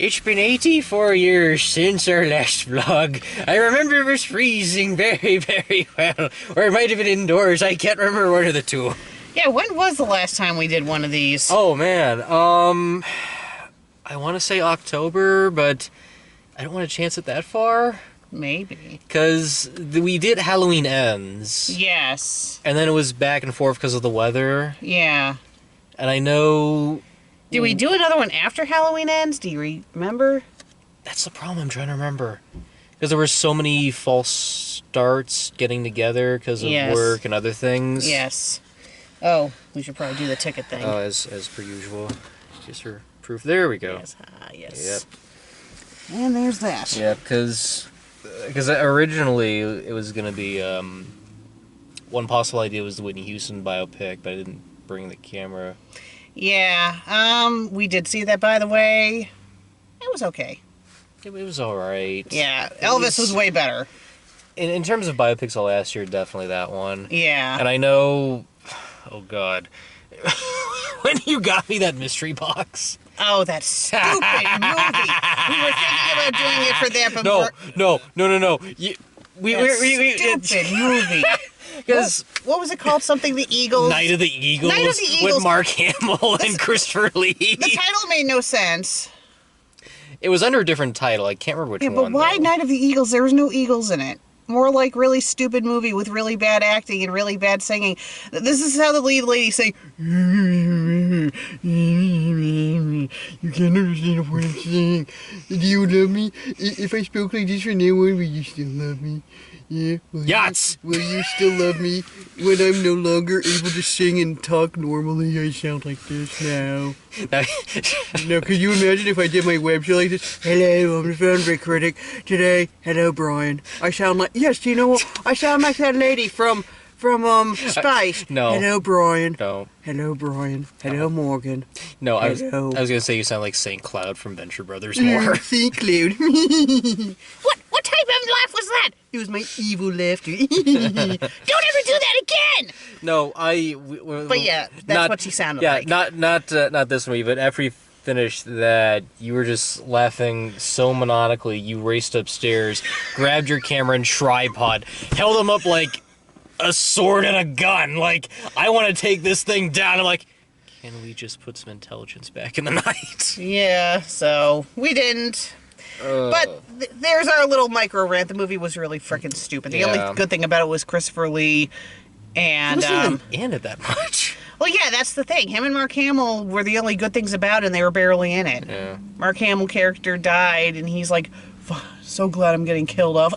It's been 84 years since our last vlog. I remember it was freezing very, very well. Or it might have been indoors. I can't remember one of the two. Yeah, when was the last time we did one of these? Oh, man. I want to say October, but I don't want to chance it that far. Maybe. Because we did Halloween Ends. Yes. And then it was back and forth because of the weather. Yeah. And I know... Did we do another one after Halloween Ends? Do you remember? That's the problem I'm trying to remember. Because there were so many false starts getting together because of work and other things. Yes. Oh, we should probably do the ticket thing. Oh, as per usual. Just for proof. There we go. Yes. Yes. Yep. And there's that. Yeah, because originally it was going to be... one possible idea was the Whitney Houston biopic, but I didn't bring the camera. Yeah, we did see that, by the way. It was okay. It was alright. Yeah, Elvis was way better. In terms of biopics of last year, definitely that one. Yeah. And I know... Oh, God. When you got me that mystery box... Oh, that stupid movie. We were thinking about doing it for that, but No. Stupid movie. Because what was it called? Something the Eagles? Night of the Eagles. Night of the Eagles. With Mark Hamill and Christopher Lee. The title made no sense. It was under a different title. I can't remember which one. Yeah, but why though. Night of the Eagles? There was no eagles in it. More like really stupid movie with really bad acting and really bad singing. This is how the lead lady sang. You can't understand what I'm saying. Do you love me? If I spoke like this from now on, will you still love me? Yeah. Will you still love me when I'm no longer able to sing and talk normally? I sound like this now. Now, could you imagine if I did my web show like this? Hello, I'm the film critic. Today, hello, Brian. I sound like... Yes, do you know what? I sound like that lady from Spice. No. Hello, Brian. No. Hello, Brian. Hello, Morgan. No, I was Hello. going to say you sound like St. Cloud from Venture Brothers more. St. Cloud. What type of laugh was that? It was my evil laughter. Don't ever do that again! No, But yeah, that's what she sounded like. Yeah, not this movie, but after you finished that, you were just laughing so maniacally, you raced upstairs, grabbed your camera and tripod, held them up like a sword and a gun, like, I want to take this thing down. I'm like, can we just put some intelligence back in the night? Yeah, so we didn't. But there's our little micro rant. The movie was really freaking stupid. The only good thing about it was Christopher Lee and... He wasn't even in it that much. Well, yeah, that's the thing. Him and Mark Hamill were the only good things about it, and they were barely in it. Yeah. Mark Hamill character died, and he's like, so glad I'm getting killed off.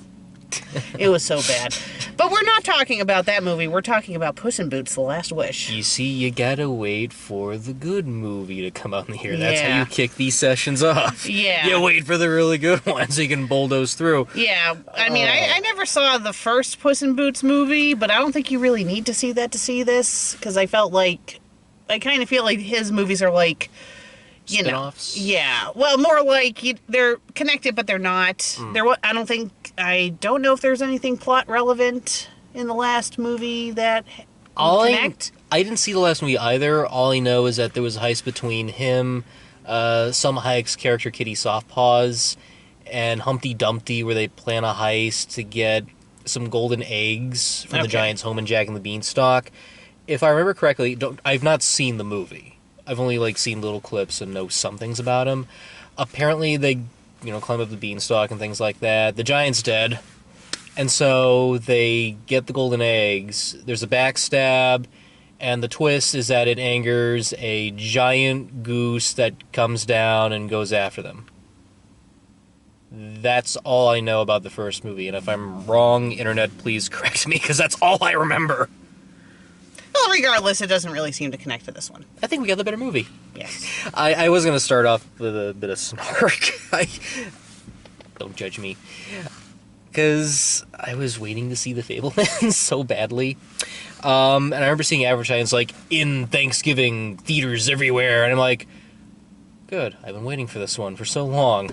It was so bad. But we're not talking about that movie. We're talking about Puss in Boots: The Last Wish. You see, you gotta wait for the good movie to come out in here. That's how Yeah. you kick these sessions off. Yeah. You wait for the really good ones so you can bulldoze through. Yeah, I mean, I never saw the first Puss in Boots movie, but I don't think you really need to see that to see this, because I kind of feel like his movies are like, you Spin-offs? know, yeah. Well, more like they're connected, but they're not. I don't know if there's anything plot relevant in the last movie that connect. I didn't see the last movie either. All I know is that there was a heist between him, Salma Hayek's character Kitty Softpaws, and Humpty Dumpty, where they plan a heist to get some golden eggs from the Giant's home in Jack and the Beanstalk. If I remember correctly, I've not seen the movie. I've only seen little clips and know some things about him. Apparently, they climb up the beanstalk and things like that. The giant's dead, and so they get the golden eggs. There's a backstab, and the twist is that it angers a giant goose that comes down and goes after them. That's all I know about the first movie, and if I'm wrong, internet, please correct me, because that's all I remember. Well, regardless, it doesn't really seem to connect to this one. I think we got the better movie. Yes. I was going to start off with a bit of snark. Don't judge me. Because I was waiting to see The Fabelmans so badly. And I remember seeing advertisements like, in Thanksgiving theaters everywhere. And I'm like, good, I've been waiting for this one for so long.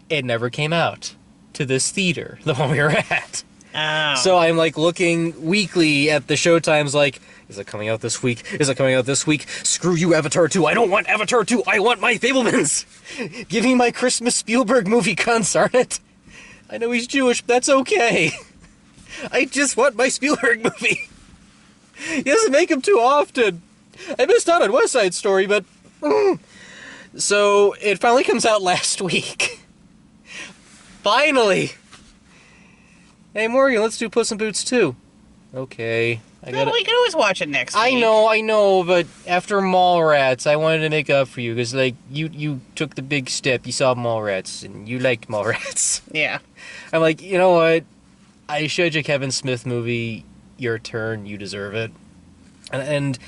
It never came out to this theater, the one we were at. Oh. So I'm like looking weekly at the showtimes like, is it coming out this week? Is it coming out this week? Screw you, Avatar 2. I don't want Avatar 2. I want my Fablemans. Give me my Christmas Spielberg movie, cunts, darn it. I know he's Jewish, but that's okay. I just want my Spielberg movie. He doesn't make them too often. I missed out on West Side Story, but... So, it finally comes out last week. Finally! Hey, Morgan, let's do Puss in Boots 2. Okay. We can always watch it next week. I know, but after Mallrats, I wanted to make up for you, because, like, you took the big step, you saw Mallrats, and you liked Mallrats. Yeah. I'm like, you know what? I showed you a Kevin Smith movie, your turn, you deserve it. And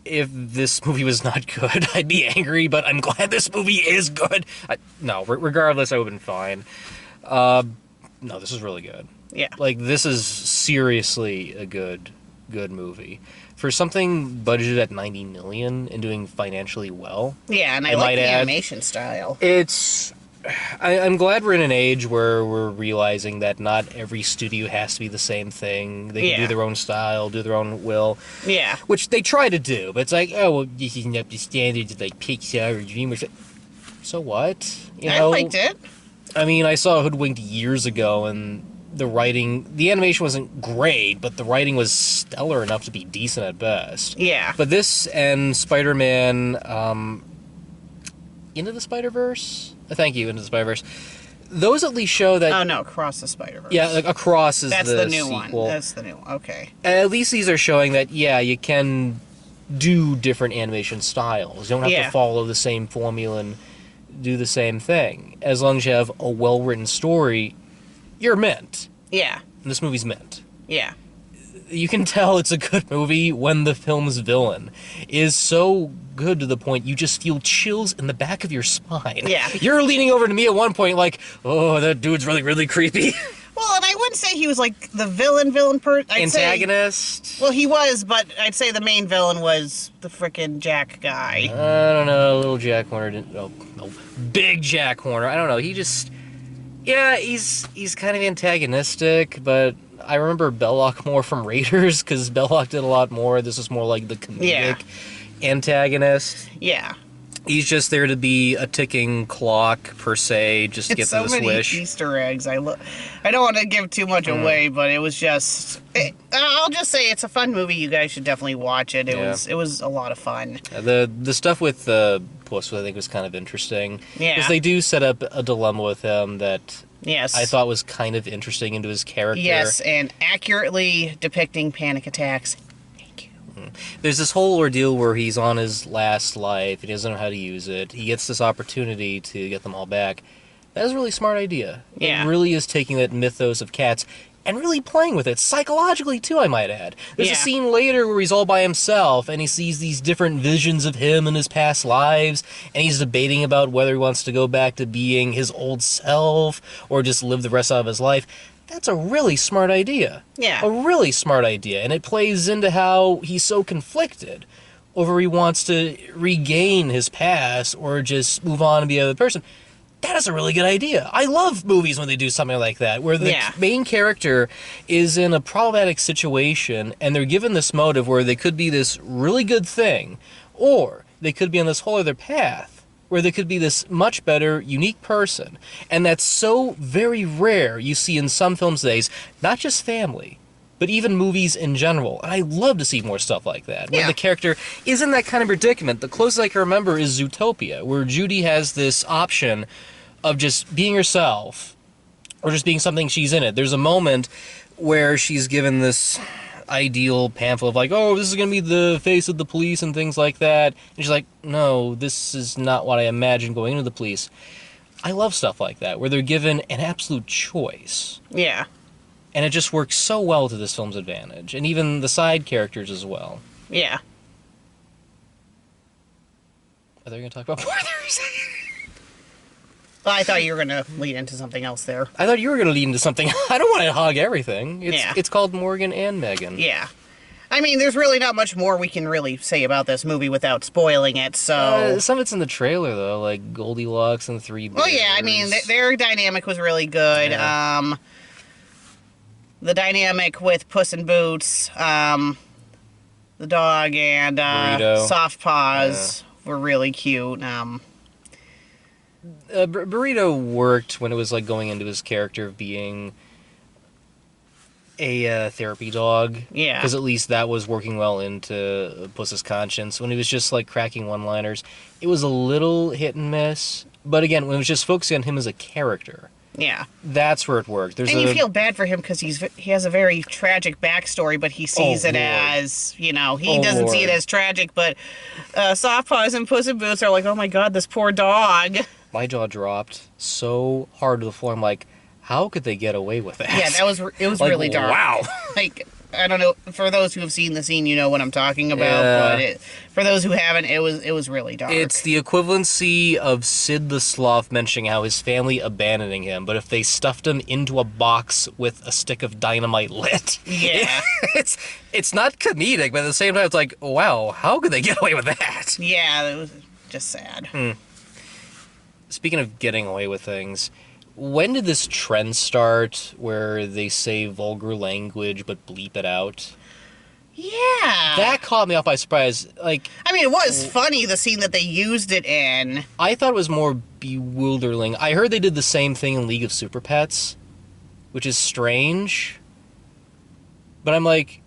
if this movie was not good, I'd be angry, but I'm glad this movie is good. Regardless, I would have been fine. No, this is really good. Yeah. Like, this is seriously a good movie. For something budgeted at $90 million and doing financially well. Yeah, and I like the animation style. I'm glad we're in an age where we're realizing that not every studio has to be the same thing. They can do their own style, do their own will. Yeah. Which they try to do, but it's like, oh, well, this isn't up to standards of, like, Pixar or DreamWorks. So what? I liked it. I mean, I saw Hoodwinked years ago, and the animation wasn't great, but the writing was stellar enough to be decent at best. Yeah. But this and Spider-Man, Into the Spider-Verse? Thank you, Into the Spider-Verse. Those at least show that... Oh, no, Across the Spider-Verse. Yeah, like Across is That's the new sequel. one. That's the new one. Okay. At least these are showing that, yeah, you can do different animation styles. You don't have to follow the same formula and do the same thing. As long as you have a well-written story, you're meant. Yeah. And this movie's meant. Yeah. You can tell it's a good movie when the film's villain is so good to the point you just feel chills in the back of your spine. Yeah. You're leaning over to me at one point like, oh, that dude's really, really creepy. Well, and I wouldn't say he was like the villain person. Antagonist? Well, he was, but I'd say the main villain was the frickin' Jack guy. I don't know, little Jack Horner didn't... No, big Jack Horner. I don't know, he just... Yeah, he's kind of antagonistic, but I remember Belloc more from Raiders, because Belloc did a lot more. This is more like the comedic antagonist. Yeah. He's just there to be a ticking clock, per se, just to get to this wish. So many Easter eggs. I don't want to give too much away, but it was just... I'll just say it's a fun movie. You guys should definitely watch it. It was a lot of fun. The stuff with Puss, I think, was kind of interesting. Yeah. Because they do set up a dilemma with him that... Yes. I thought was kind of interesting into his character. Yes, and accurately depicting panic attacks. Thank you. There's this whole ordeal where he's on his last life and he doesn't know how to use it. He gets this opportunity to get them all back. That is a really smart idea. Yeah. It really is taking that mythos of cats and really playing with it, psychologically too, I might add. There's a scene later where he's all by himself and he sees these different visions of him in his past lives, and he's debating about whether he wants to go back to being his old self or just live the rest of his life. That's a really smart idea. Yeah. A really smart idea, and it plays into how he's so conflicted over he wants to regain his past or just move on and be another person. That is a really good idea. I love movies when they do something like that, where the main character is in a problematic situation and they're given this motive where they could be this really good thing, or they could be on this whole other path where they could be this much better, unique person. And that's so very rare you see in some films days, not just family, but even movies in general. And I love to see more stuff like that, where the character is in that kind of predicament. The closest I can remember is Zootopia, where Judy has this option of just being herself, or just being something she's in it. There's a moment where she's given this ideal pamphlet of like, oh, this is going to be the face of the police and things like that. And she's like, no, this is not what I imagined going into the police. I love stuff like that, where they're given an absolute choice. Yeah. And it just works so well to this film's advantage. And even the side characters as well. Yeah. Are they going to talk about Porthers? Well, I thought you were going to lead into something else there. I thought you were going to lead into something. I don't want to hog everything. It's called Morgan and Megan. Yeah. I mean, there's really not much more we can really say about this movie without spoiling it, so... some of it's in the trailer, though, like Goldilocks and the Three Bears. Oh, yeah, I mean, their dynamic was really good. Yeah. the dynamic with Puss in Boots, the dog, and Soft Paws were really cute. Burrito worked when it was like going into his character of being a therapy dog. Yeah. Because at least that was working well into Puss's conscience. When he was just like cracking one-liners, it was a little hit and miss. But again, when it was just focusing on him as a character, yeah, that's where it worked. And you feel bad for him because he has a very tragic backstory, but he sees it as, he doesn't see it as tragic. But Soft Paws and Puss in Boots are like, oh my god, this poor dog. My jaw dropped so hard to the floor. I'm like, how could they get away with that? Yeah, it was like, really dark. Wow. Like, I don't know, for those who have seen the scene, you know what I'm talking about, but for those who haven't, it was really dark. It's the equivalency of Sid the Sloth mentioning how his family abandoning him, but if they stuffed him into a box with a stick of dynamite lit. Yeah. It's not comedic, but at the same time, it's like, wow, how could they get away with that? Yeah, it was just sad. Speaking of getting away with things, when did this trend start where they say vulgar language but bleep it out? Yeah. That caught me off by surprise. Like, I mean, it was funny, the scene that they used it in. I thought it was more bewildering. I heard they did the same thing in League of Super Pets, which is strange. But I'm like,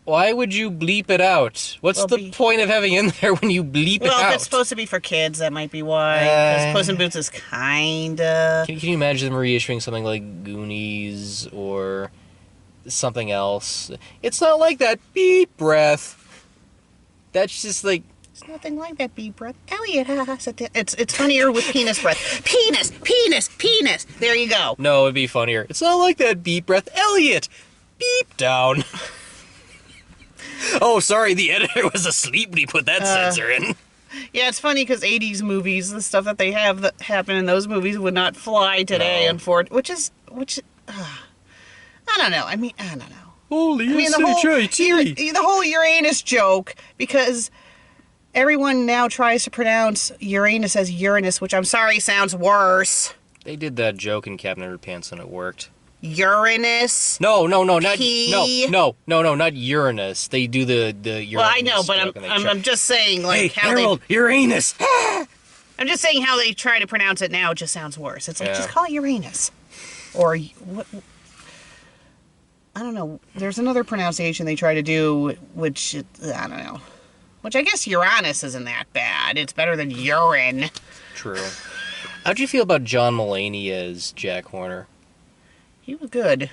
why would you bleep it out? What's the point of having in there when you bleep it out? Well, if it's supposed to be for kids, that might be why. Because Puss in Boots is kinda... Can you imagine them reissuing something like Goonies or something else? It's not like that beep breath. That's just like... It's nothing like that beep breath. Elliot has a... It's funnier with penis breath. Penis! Penis! Penis! There you go. No, it'd be funnier. It's not like that beep breath. Elliot! Beep down. Oh, sorry, the editor was asleep when he put that censor in. Yeah, it's funny because 80s movies, the stuff that they have that happen in those movies would not fly today, which I don't know. I don't know. Holy the whole Uranus joke, because everyone now tries to pronounce Uranus as Uranus, which I'm sorry sounds worse. They did that joke in Captain Underpants and it worked. Uranus. No, not not Uranus. They do the Uranus. Well, I know, but I'm just saying, like, hey, Harold, Uranus. I'm just saying how they try to pronounce it now. It just sounds worse. It's like just call it Uranus, or what? I don't know. There's another pronunciation they try to do, which I don't know. Which I guess Uranus isn't that bad. It's better than urine. True. How'd you feel about John Mulaney as Jack Horner? He was good.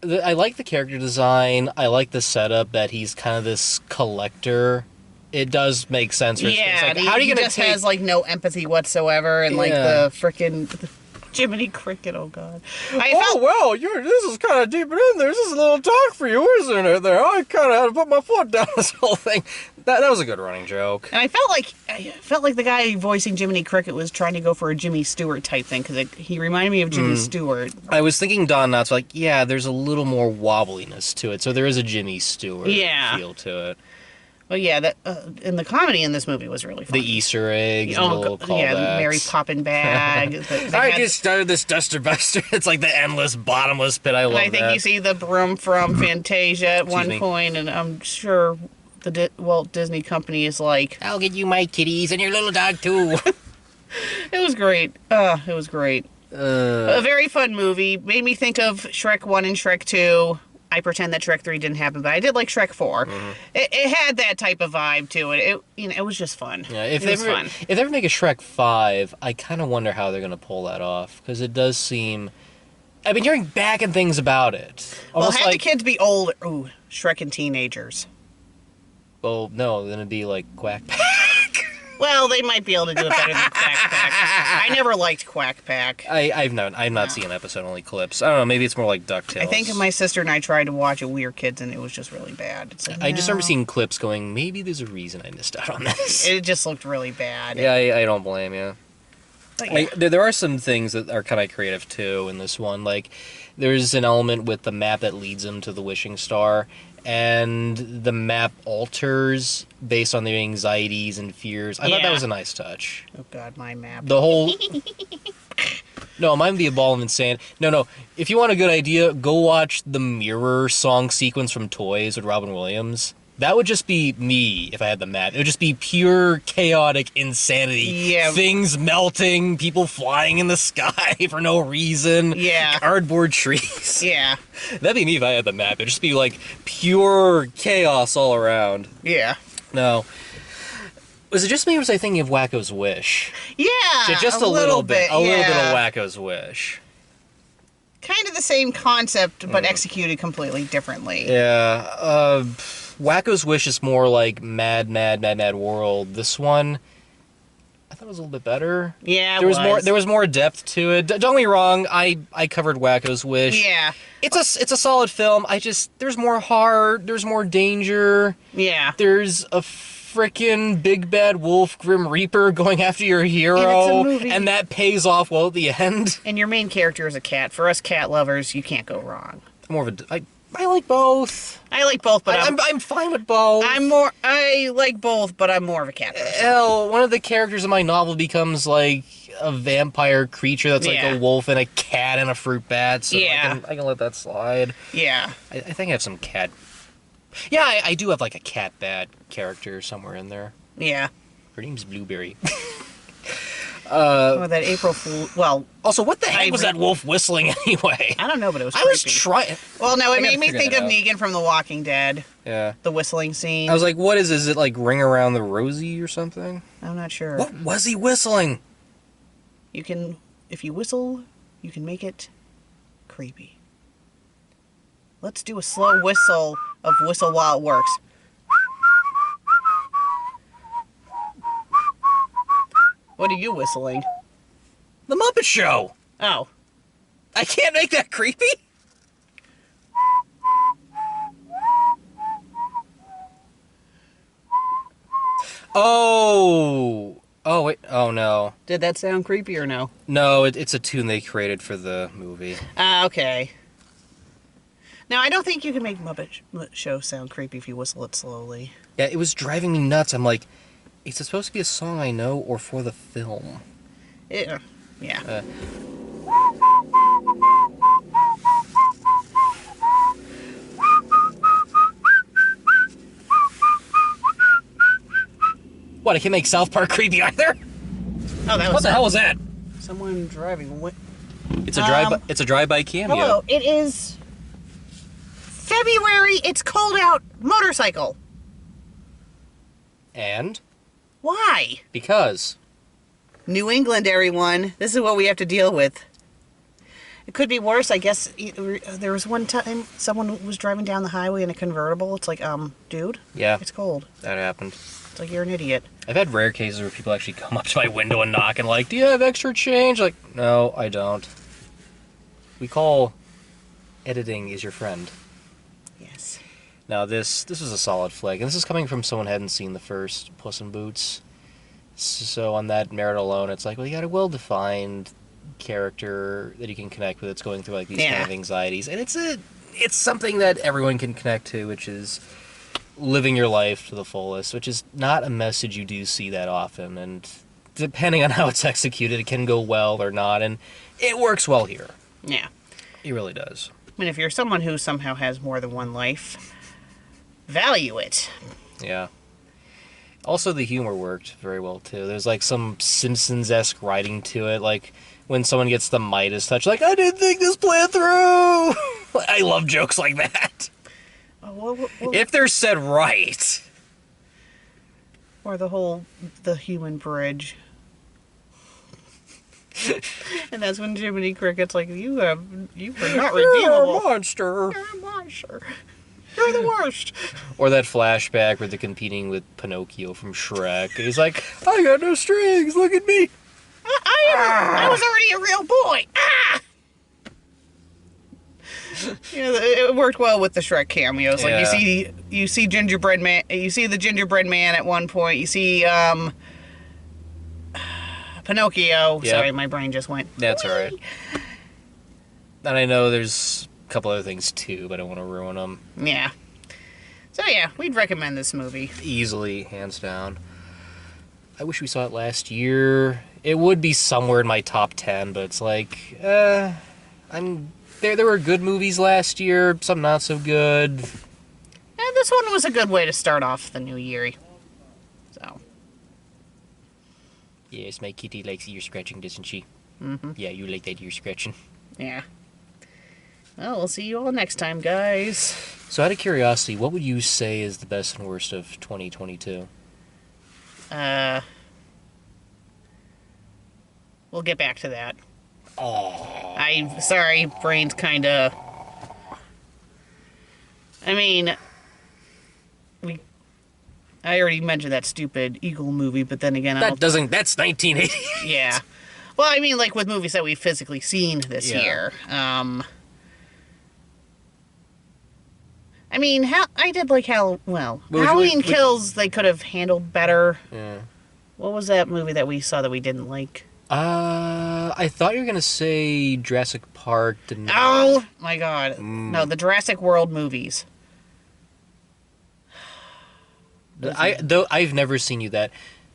I like the character design. I like the setup that he's kind of this collector. It does make sense. Yeah, like, how are you gonna just has like no empathy whatsoever, and like the frickin' Jiminy Cricket. Oh god. This is kind of deep in there. This is a little dark for you, isn't it? There, I kind of had to put my foot down. This whole thing. That was a good running joke. And I felt like the guy voicing Jiminy Cricket was trying to go for a Jimmy Stewart type thing, because he reminded me of Jimmy Stewart. I was thinking Don Knotts, like, yeah, there's a little more wobbliness to it, so there is a Jimmy Stewart feel to it. Well, yeah, that and the comedy in this movie was really fun. The Easter eggs, the little callbacks. Yeah, the Mary Poppin bag. I just started this Duster Buster. It's like the endless, bottomless pit. I love that. I think you see the broom from Fantasia at one point, and I'm sure the Walt Disney Company is like, I'll get you my kitties and your little dog, too. It was great. It was great. A very fun movie. Made me think of Shrek 1 and Shrek 2. I pretend that Shrek 3 didn't happen, but I did like Shrek 4. Mm-hmm. It had that type of vibe to it. It was just fun. Yeah, if they ever make a Shrek 5, I kind of wonder how they're going to pull that off, because it does seem... I've been hearing back and things about it. Well, have the kids be older. Ooh, Shrek and teenagers. Well, no, then it'd be like Quack Pack. Well, they might be able to do it better than Quack Pack. I never liked Quack Pack. I've not seen episode, only clips. I don't know, maybe it's more like DuckTales. I think my sister and I tried to watch it, we were kids, and it was just really bad. It's like, I just remember seeing clips going, maybe there's a reason I missed out on this. It just looked really bad. Yeah, I don't blame you. Yeah. There are some things that are kind of creative, too, in this one. Like, there's an element with the map that leads them to the Wishing Star, and the map alters based on their anxieties and fears. I thought that was a nice touch. Oh, God, my map. The whole... No, mine would be a ball of insanity. No. If you want a good idea, go watch the Mirror song sequence from Toys with Robin Williams. That would just be me if I had the map. It would just be pure chaotic insanity. Yeah. Things melting, people flying in the sky for no reason. Yeah. Cardboard trees. Yeah. That'd be me if I had the map. It'd just be like pure chaos all around. Yeah. No. Was it just me or was I thinking of Wacko's Wish? Yeah. Just a little bit. A little bit of yeah. Wacko's Wish. Kind of the same concept, but executed completely differently. Yeah. Wacko's Wish is more like Mad World. This one, I thought it was a little bit better. Yeah, There was more depth to it. Don't get me wrong. I covered Wacko's Wish. Yeah. It's a solid film. There's more heart. There's more danger. Yeah. There's a frickin' big bad wolf, Grim Reaper, going after your hero, And it's a movie. and that pays off well at the end. And your main character is a cat. For us cat lovers, you can't go wrong. More of a I like both. I like both, but I'm fine with both. I like both, but I'm more of a cat person. Hell, one of the characters in my novel becomes like a vampire creature that's like Yeah. a wolf and a cat and a fruit bat. So Yeah. I can let that slide. Yeah. I think I have some cat. Yeah, I do have like a cat bat character somewhere in there. Yeah. Her name's Blueberry. Or that April Fool. Well, Also, what the heck was that wolf whistling anyway? I don't know, but it was I creepy. was trying. Well, no, I it gotta made me figure think that of out. Negan from The Walking Dead. Yeah. The whistling scene. I was like, what is it? Is it like Ring Around the Rosie or something? I'm not sure. What was he whistling? You can, if you whistle, you can make it creepy. Let's do a slow whistle of Whistle While It Works. What are you whistling? The Muppet Show. Oh. I can't make that creepy? Oh. Oh, wait. Oh, no. Did that sound creepy or no? No, it's a tune they created for the movie. Ah, okay. Now, I don't think you can make Muppet Show sound creepy if you whistle it slowly. Yeah, it was driving me nuts. I'm like, is it supposed to be a song I know or for the film? Yeah. What, I can't make South Park creepy either? Oh, that was What the hell was that? someone driving. It's a drive-by cameo. Hello, it is February. It's cold out. Motorcycle. And? Why? Because. New England, everyone. This is what we have to deal with. It could be worse, I guess. There was one time someone was driving down the highway in a convertible. It's like, dude, Yeah, it's cold. that happened. It's like you're an idiot. I've had rare cases where people actually come up to my window and knock and like, do you have extra change? Like, no, I don't. We call editing is your friend. Yes. Now this was a solid flick, and this is coming from someone who hadn't seen the first Puss in Boots. So on that merit alone, it's like, well, you got a well-defined character that you can connect with that's going through like these kind of anxieties, and it's something that everyone can connect to, which is living your life to the fullest, which is not a message you do see that often, and depending on how it's executed, it can go well or not, and it works well here. Yeah. It really does. I mean, if you're someone who somehow has more than one life, value it. Yeah. Also, the humor worked very well, too. There's, like, some Simpsons-esque writing to it, like, when someone gets the Midas touch, like, I didn't think this plan through! I love jokes like that. Well, If they're said right. or the human bridge. And that's when Jiminy Cricket's like, you are not You're redeemable. a monster. You're a monster. You're the worst. Or that flashback where they're competing with Pinocchio from Shrek. He's like, I got no strings, look at me. I was already a real boy. Ah! Yeah, it worked well with the Shrek cameos. Like you see Gingerbread Man. You see the Gingerbread Man at one point. You see Pinocchio. Yep. Sorry, my brain just went. That's alright. And I know there's a couple other things too, but I don't want to ruin them. Yeah. So yeah, we'd recommend this movie. Easily, hands down. I wish we saw it last year. It would be somewhere in my top 10, but it's like, I'm there were good movies last year, some not so good. And this one was a good way to start off the new year. So. Yes, my kitty likes ear scratching, doesn't she? Mm-hmm. Yeah, you like that ear scratching. Yeah. Well, we'll see you all next time, guys. So, out of curiosity, what would you say is the best and worst of 2022? We'll get back to that. Oh. I'm sorry, brain's kinda... I mean... I already mentioned that stupid Eagle movie, but then again... That's 1980. Yeah. Well, I mean, like, with movies that we've physically seen this Yeah. year. I mean, I did like Halloween Kills, they could have handled better. Yeah. What was that movie that we saw that we didn't like? I thought you were gonna say Jurassic Park. Oh my god! No, the Jurassic World movies. I've never seen you that.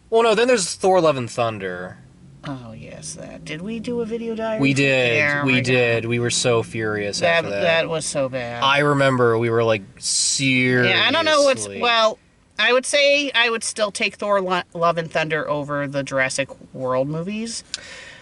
Well, no. Then there's Thor: Love and Thunder. Oh yes, that. Did we do a video diary? We did. Yeah, we did. We were so furious after that. That was so bad. I remember we were like seriously. Yeah, I don't know what's well. I would say I would still take Thor: Love and Thunder over the Jurassic World movies.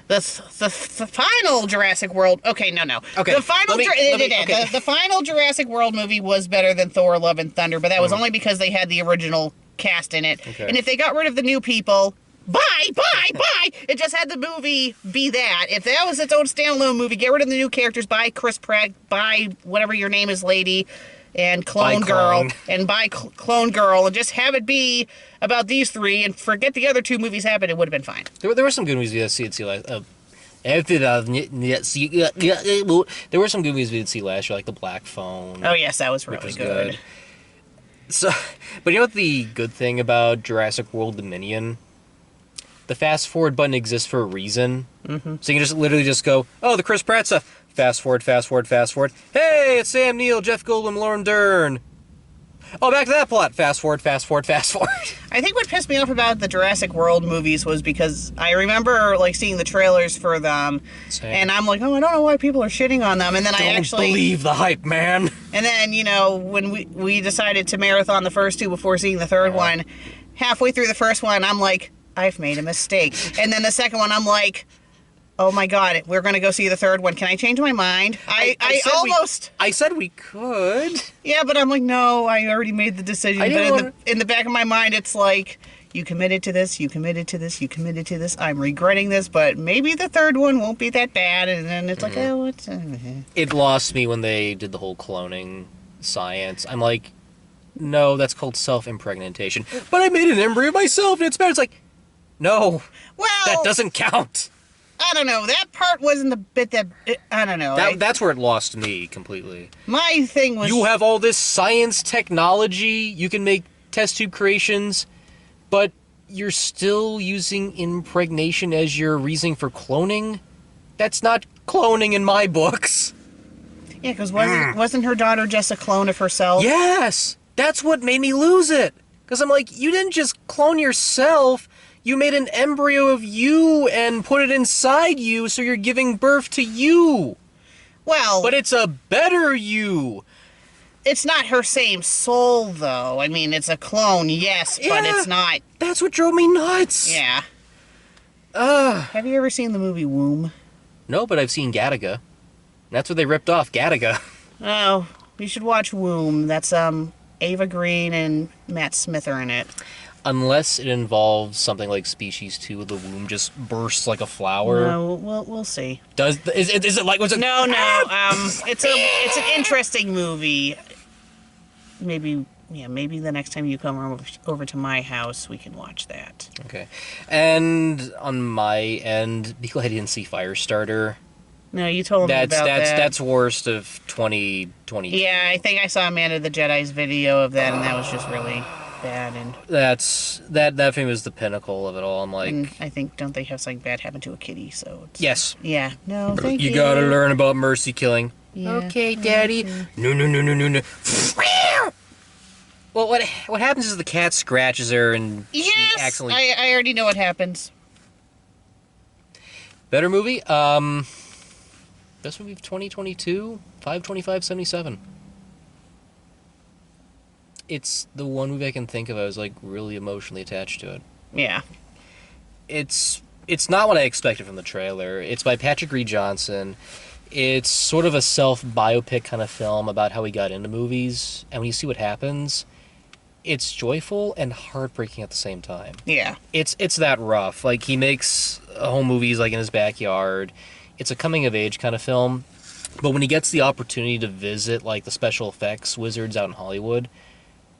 The final Jurassic World. Okay, no. Okay. The final. Okay. The final Jurassic World movie was better than Thor: Love and Thunder, but that was only because they had the original cast in it. Okay. And if they got rid of the new people, bye. It just had the movie be that. If that was its own standalone movie, get rid of the new characters. Bye, Chris Pratt. Bye, whatever your name is, lady. And Clone Girl, and Clone Girl, and just have it be about these three, and forget the other two movies happened. It would have been fine. There were some good movies we did see last. There were some good movies we did see last year, like The Black Phone. Oh yes, that was really good. So, but you know what the good thing about Jurassic World Dominion? The fast forward button exists for a reason. Mm-hmm. So you can just literally just go, oh, the Chris Pratt stuff. Fast forward. Hey, it's Sam Neill, Jeff Goldblum, Lauren Dern. Oh, back to that plot. Fast forward. I think what pissed me off about the Jurassic World movies was because I remember like seeing the trailers for them, and I'm like, oh, I don't know why people are shitting on them. And then I actually believe the hype, man. And then when we decided to marathon the first two before seeing the third one, halfway through the first one, I'm like, I've made a mistake. And then the second one, I'm like, oh my god, we're going to go see the third one. Can I change my mind? I said we could. Yeah, but I'm like, no, I already made the decision. But in the back of my mind, it's like, you committed to this. I'm regretting this, but maybe the third one won't be that bad. And then it's like, oh, it's... It lost me when they did the whole cloning science. I'm like, no, that's called self-impregnation. But I made an embryo myself, and it's bad. It's like, no, that doesn't count. I don't know. That part wasn't the bit that... I don't know. That's where it lost me completely. My thing was... You have all this science technology. You can make test tube creations, but you're still using impregnation as your reasoning for cloning? That's not cloning in my books. Yeah, because wasn't her daughter just a clone of herself? Yes! That's what made me lose it. Because I'm like, you didn't just clone yourself... You made an embryo of you and put it inside you, so you're giving birth to you. Well... But it's a better you. It's not her same soul, though. I mean, it's a clone, yes, but it's not... That's what drove me nuts. Yeah. Have you ever seen the movie Womb? No, but I've seen Gattaca. That's what they ripped off, Gattaca. Oh, you should watch Womb. That's, Ava Green and Matt Smith are in it. Unless it involves something like Species 2, the womb just bursts like a flower. No, we'll see. Is it like... No. It's an interesting movie. Maybe the next time you come over to my house, we can watch that. Okay. And on my end, be glad you didn't see Firestarter. No, you told me about that. That's worst of 2022. Yeah, I think I saw Amanda the Jedi's video of that, and that was just really... bad. And that film is the pinnacle of it all. I'm like, and I think, don't they have something bad happen to a kitty? So it's, yes, yeah, no, thank you. You gotta learn about mercy killing. Yeah, okay, Daddy. No. Well, what happens is the cat scratches her and she accidentally. I already know what happens. Better movie? Best movie of 2022? 5/25/77. It's the one movie I can think of I was, like, really emotionally attached to it. Yeah. It's not what I expected from the trailer. It's by Patrick Reed Johnson. It's sort of a self-biopic kind of film about how he got into movies. And when you see what happens, it's joyful and heartbreaking at the same time. Yeah. It's that rough. Like, he makes home movies, like, in his backyard. It's a coming-of-age kind of film. But when he gets the opportunity to visit, like, the special effects wizards out in Hollywood,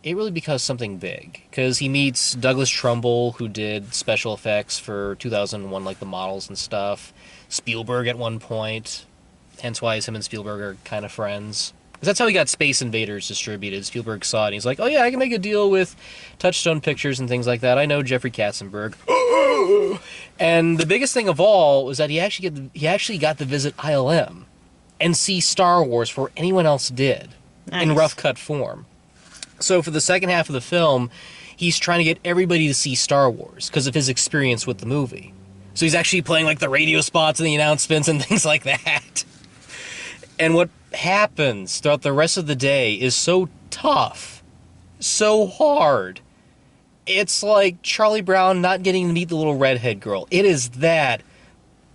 it really becomes something big. Because he meets Douglas Trumbull, who did special effects for 2001, like the models and stuff. Spielberg at one point. Hence why him and Spielberg are kind of friends. Because that's how he got Space Invaders distributed. Spielberg saw it and he's like, oh yeah, I can make a deal with Touchstone Pictures and things like that. I know Jeffrey Katzenberg. And the biggest thing of all was that he actually got to visit ILM and see Star Wars before anyone else did. Nice. In rough cut form. So for the second half of the film, he's trying to get everybody to see Star Wars because of his experience with the movie. So he's actually playing like the radio spots and the announcements and things like that. And what happens throughout the rest of the day is so tough, so hard. It's like Charlie Brown not getting to meet the little redhead girl. It is that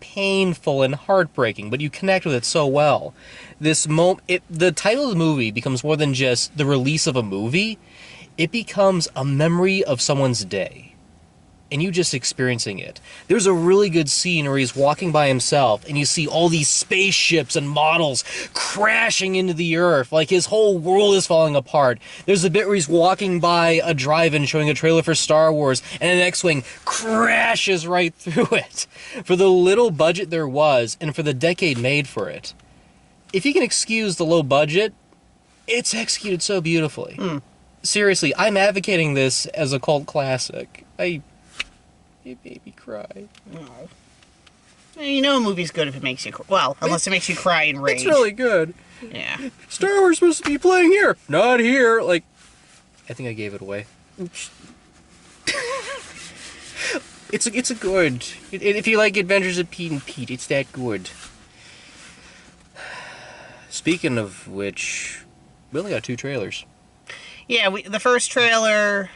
painful and heartbreaking, but you connect with it so well. The title of the movie becomes more than just the release of a movie. It becomes a memory of someone's day. And you just experiencing it. There's a really good scene where he's walking by himself and you see all these spaceships and models crashing into the earth. Like his whole world is falling apart. There's a bit where he's walking by a drive-in showing a trailer for Star Wars and an X-Wing crashes right through it. For the little budget there was and for the decade made for it. If you can excuse the low budget, it's executed so beautifully. Seriously, I'm advocating this as a cult classic. It made me cry. No. You know a movie's good if it makes you cry. Well, unless it makes you cry in rage. It's really good. Yeah. Star Wars supposed to be playing here. Not here. Like, I think I gave it away. Oops. It's a good. If you like Adventures of Pete and Pete, it's that good. Speaking of which, we only got 2 trailers. Yeah, the first trailer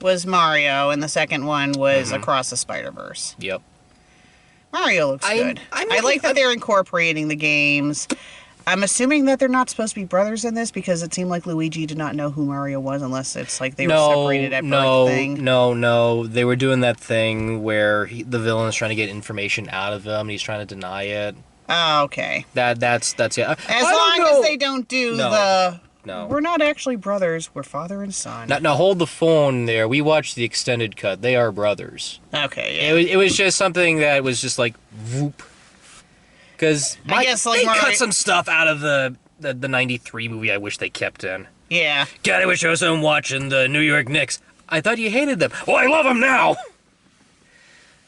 was Mario, and the second one was Across the Spider-Verse. Yep. Mario looks good. I like that they're incorporating the games. I'm assuming that they're not supposed to be brothers in this because it seemed like Luigi did not know who Mario was unless it's like they were separated at birth thing. No. They were doing that thing where the villain is trying to get information out of him and he's trying to deny it. Oh, okay. That's it. As long as they don't do No. We're not actually brothers. We're father and son. Now hold the phone there. We watched the extended cut. They are brothers. Okay, yeah. It was just something that was just like, whoop. Because I guess like they cut some stuff out of the 93 movie I wish they kept in. Yeah. God, I wish I was home watching the New York Knicks. I thought you hated them. Well, I love them now!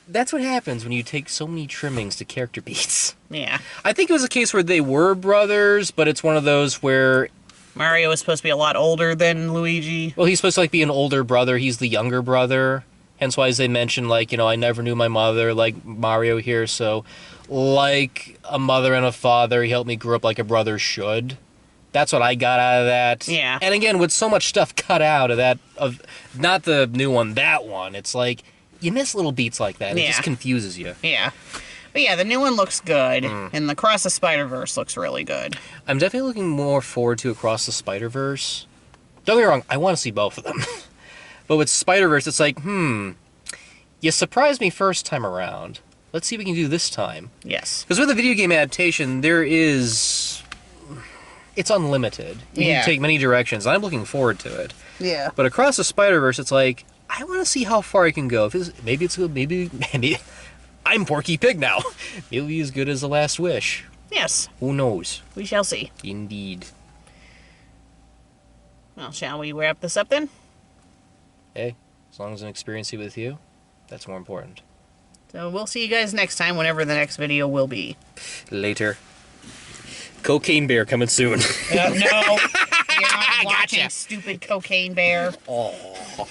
That's what happens when you take so many trimmings to character beats. Yeah. I think it was a case where they were brothers, but it's one of those where Mario is supposed to be a lot older than Luigi. Well, he's supposed to like be an older brother. He's the younger brother. Hence why they mentioned, like, you know, I never knew my mother, like Mario here. So, like a mother and a father, he helped me grow up like a brother should. That's what I got out of that. Yeah. And again, with so much stuff cut out of that, of not the new one, that one, it's like, you miss little beats like that. It just confuses you. Yeah. But yeah, the new one looks good, and the Across the Spider-Verse looks really good. I'm definitely looking more forward to Across the Spider-Verse. Don't get me wrong, I want to see both of them. But with Spider-Verse, it's like, you surprised me first time around. Let's see what we can do this time. Yes. Because with a video game adaptation, it's unlimited. You can take many directions, and I'm looking forward to it. Yeah. But Across the Spider-Verse, it's like, I want to see how far I can go. Maybe I'm Porky Pig now. Maybe as good as The Last Wish. Yes. Who knows? We shall see. Indeed. Well, shall we wrap this up then? Hey, as long as I'm experiencing it with you, that's more important. So we'll see you guys next time, whenever the next video will be. Later. Cocaine Bear coming soon. No. You're not watching stupid Cocaine Bear. Oh.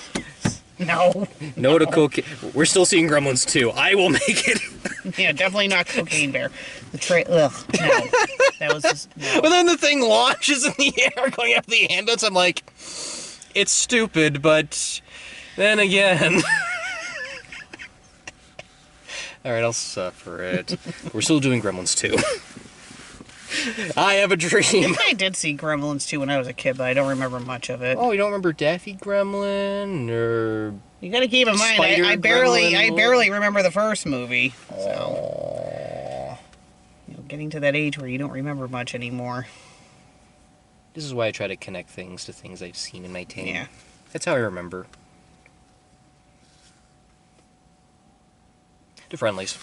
No. No to cocaine. We're still seeing Gremlins 2. I will make it. Yeah, definitely not Cocaine Bear. Ugh, no. That was just, no. But then the thing launches in the air going after the ambulance. I'm like, it's stupid, but then again. Alright, I'll suffer it. We're still doing Gremlins 2. I have a dream. I did see Gremlins 2 when I was a kid, but I don't remember much of it. Oh, you don't remember Daffy Gremlin? Or... You gotta keep in mind, I barely remember the first movie. So, getting to that age where you don't remember much anymore. This is why I try to connect things to things I've seen in my teen. Yeah. That's how I remember. To friendlies.